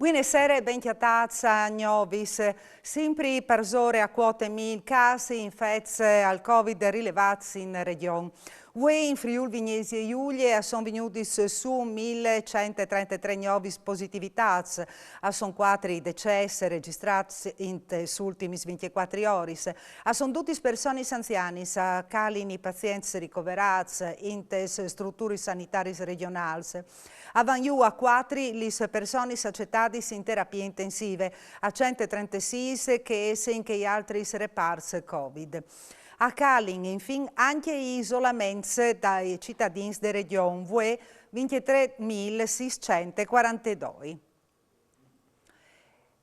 Buonasera e benchiatazza a Novis. Sempre persone a quote 1000 casi infetti al Covid rilevati in regione. In Friuli Venezia Giulia sono venuti su 1133 nuove positività, sono 4 decessi registrati in questi ultimi 24 ore. Sono tutte persone anziane, calini pazienti ricoverati in strutture sanitarie regionali. Avanno a 4 le persone accettate in terapie intensive, a 136 che sono anche altri reparti Covid. A Calin, infine, anche isolamenti dai cittadini della regione, 23.642.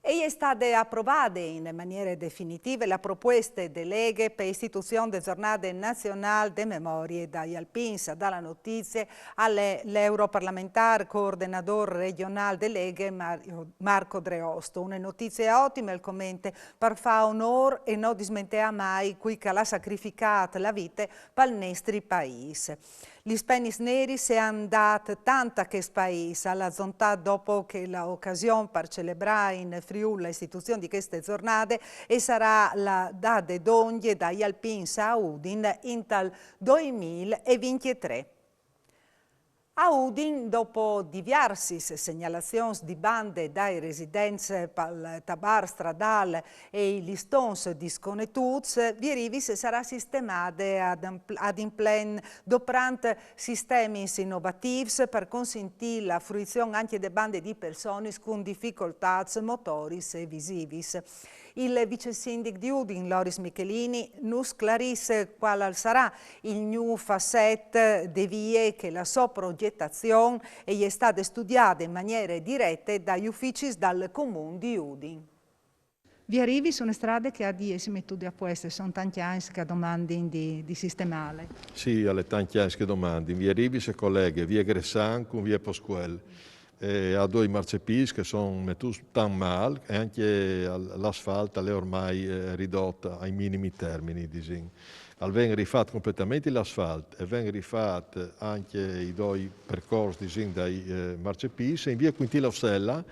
E è stata approvata in maniera definitiva la proposta di legge per l'istituzione della giornata nazionale delle memorie dagli Alpins. Dalla notizia all'europarlamentare coordinatore regionale della Lega Marco Dreosto. Una notizia ottima, il commento per fare onore e non dismentea mai qui che l'ha sacrificata la vita per il nostro paese. Gli spenis neri si è andati tanta che paese alla zontà dopo che l'occasione per celebrare in Friuli l'istituzione di queste giornate e sarà la data d'ogni dagli Alpins a Udin in tal 2023. A Udin, dopo diverse segnalazioni di bande dai residenti per tabar stradale e i listoni disconnetuti, Vierivis sarà sistemata ad implen doprant sistemi innovativi per consentire la fruizione anche di bande di persone con difficoltà motori e visivi. Il vice sindaco di Udin, Loris Michelini, nus clarisse quale sarà il new facet de vie che la sua progettazione è stata studiata in maniera diretta dagli uffici dal comune di Udin. Vi arrivi su una strada che ha 10 metodi a queste, sono tanti anni che domandi di sistemare. Sì, alle tanti anni che domandi. Vi arrivi se colleghe via Gressan con via Pasquel. Ha due marciapiedi che sono messi tan male e anche l'asfalto è ormai ridotta ai minimi termini. Viene rifatto completamente l'asfalto e viene rifatto anche i due percorsi dai marciapiedi. E in via Quintilla Ossella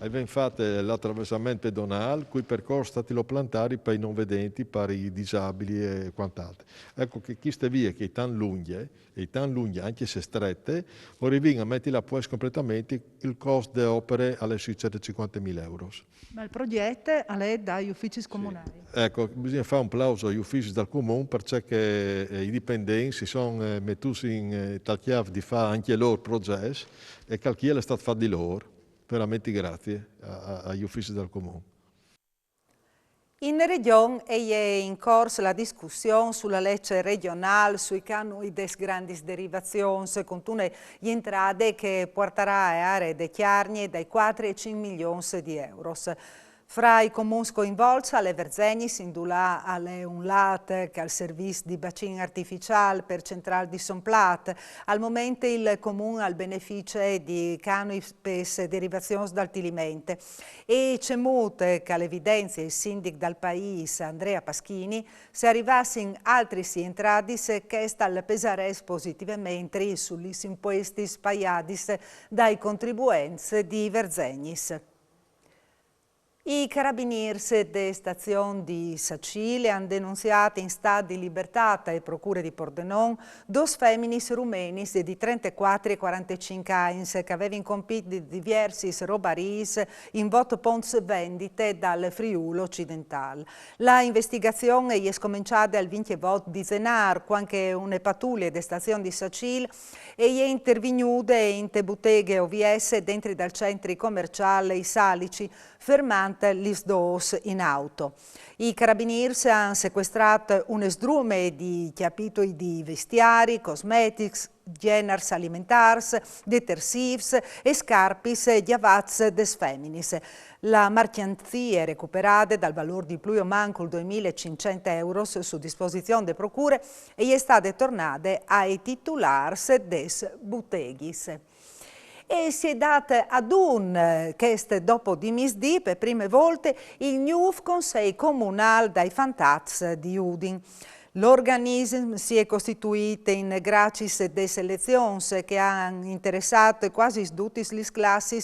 abbiamo fatto l'attraversamento pedonale, cui percorso stati lo plantari per i non vedenti, per i disabili e quant'altro. Ecco che queste vie che sono lunghe, anche se strette, arrivano a mettere a posto completamente il costo delle opere alle 650.000 euro. Ma il progetto è dagli uffici comunali? Sì. Ecco, bisogna fare un plauso agli uffici del comune perché i dipendenti si sono messi in tal chiave di fare anche loro progetti e che è stato fatto di loro. Veramente grazie agli uffici del comune. In regione è in corso la discussione sulla legge regionale sui canoni des grandi derivazioni, con tutte le entrate che porterà a aree de chiarnie dai 4 ai 5 milioni di euro. Fra i comuni coinvolti, alle Verzegni si indulà alle un lat che al servizio di bacino artificiale per centrale di Sonplat. Al momento il comune ha il beneficio di canoni per derivazioni dal tilimente. E c'è molto che all'evidenza il sindaco del paese, Andrea Paschini, se arrivasse in altri entradis che sta pesare positivamente sugli imposti spaiati dai contribuenti di Verzegnis. I carabinieri della stazione di Sacile hanno denunziato in stato di libertà e procure di Pordenone due femminis rumenis di 34 e 45 anni che avevano compiuto diversi robaris in voto ponts vendite dal Friuli occidentale. La investigazione è scominciata al 20 di Zenar, quando una pattuglia della stazione di Sacile è intervenuta in botteghe OVS dentro dal centro commerciale I Salici, fermando gli dos in auto. I carabinieri hanno sequestrato un sdrume di capitoli di vestiari, cosmetics, generi alimentari, detersivi e scarpis di avaz des feminis. La mercanzia recuperata dal valore di più o manco 2.500 euro su disposizione delle procure e è stata tornata ai titolari des botteghis. E si è data ad un che dopo di misdì per prime volte il nuovo Consiglio Comunale dai Fantaz di Udin. L'organismo si è costituito in grazie delle selezioni che hanno interessato quasi tutte le classi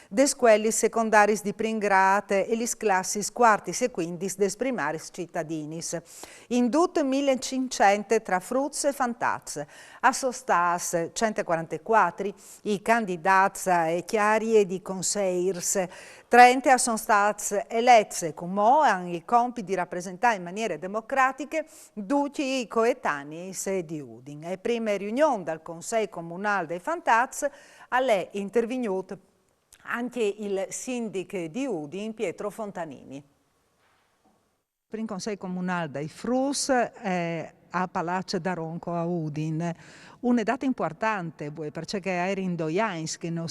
des quelli secondaris di pringrate e lis classis quartis e quindis des primaris cittadinis. In tutto 1500 tra fruz e fantaz. A sostas 144 i candidats e chiarie di conseirs. 30 sono stati eletti come hanno il compito di rappresentare in maniere democratiche tutti i coetanei di Udin. E prima riunione dal Consiglio Comunale dei Fantaz è intervenuto anche il sindaco di Udin, Pietro Fontanini. Il Consiglio Comunale dei Frus a Palazzo d'Aronco a Udin. Una data importante, perché era in 2 anni che non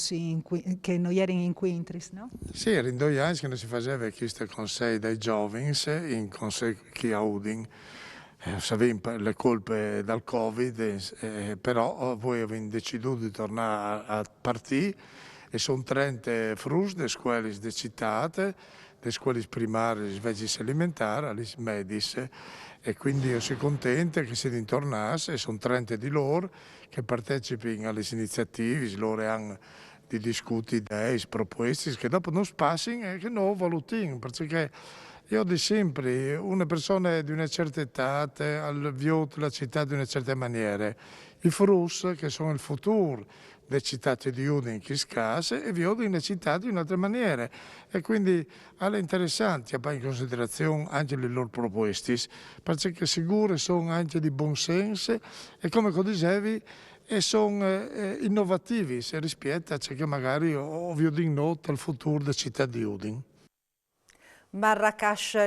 erano in Quintris, no? Sì, era in 2 anni che non si faceva questo Consiglio dei giovani in Consiglio qui a Udin. Sapevamo le colpe dal Covid, però voi avete deciso di tornare a partire e sono 30 frus delle scuole di città, le scuole primarie, le sveglie alimentari, le medis, e quindi io sono contento che si ritornasse, e sono 30 di loro che partecipano alle iniziative, loro hanno di discutere idee, proposte, che dopo non spassino e che non valutino, perché io dico sempre, una persona di una certa età vive la città di una certa maniera, i frus che sono il futuro le città di Udin che scase e vivono le città di un'altra maniera e quindi è interessante a in considerazione anche le loro proposte perché sicure sono anche di buon senso e come dicevi e sono innovativi se rispetto a ciò che magari ovvio di nota il futuro della città di Udin. Marracash,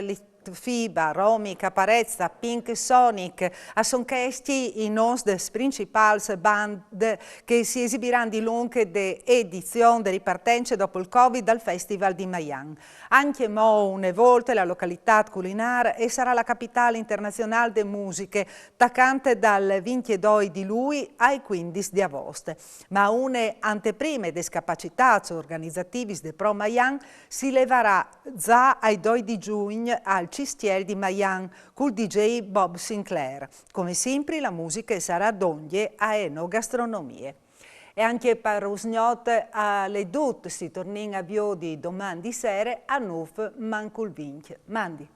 Fiba, Romi, Caparezza, Pink Sonic, sono questi i nostri principali band che si esibiranno di lunghe de edizione di ripartenze dopo il Covid dal Festival di Mayan. Anche mo una volta la località culinaria e sarà la capitale internazionale delle musiche, taccante dal 22 di lui ai 15 di agosto. Ma une anteprime des capacità organizzativi de Pro Mayan si leverà già ai 2 di giugno al Cistieri di Mayan col DJ Bob Sinclair. Come sempre la musica sarà d'ogni a enogastronomie. E anche per Usgnot alle dut si torna a Biodi domani sera a Nuf Mancul Vinc. Mandi.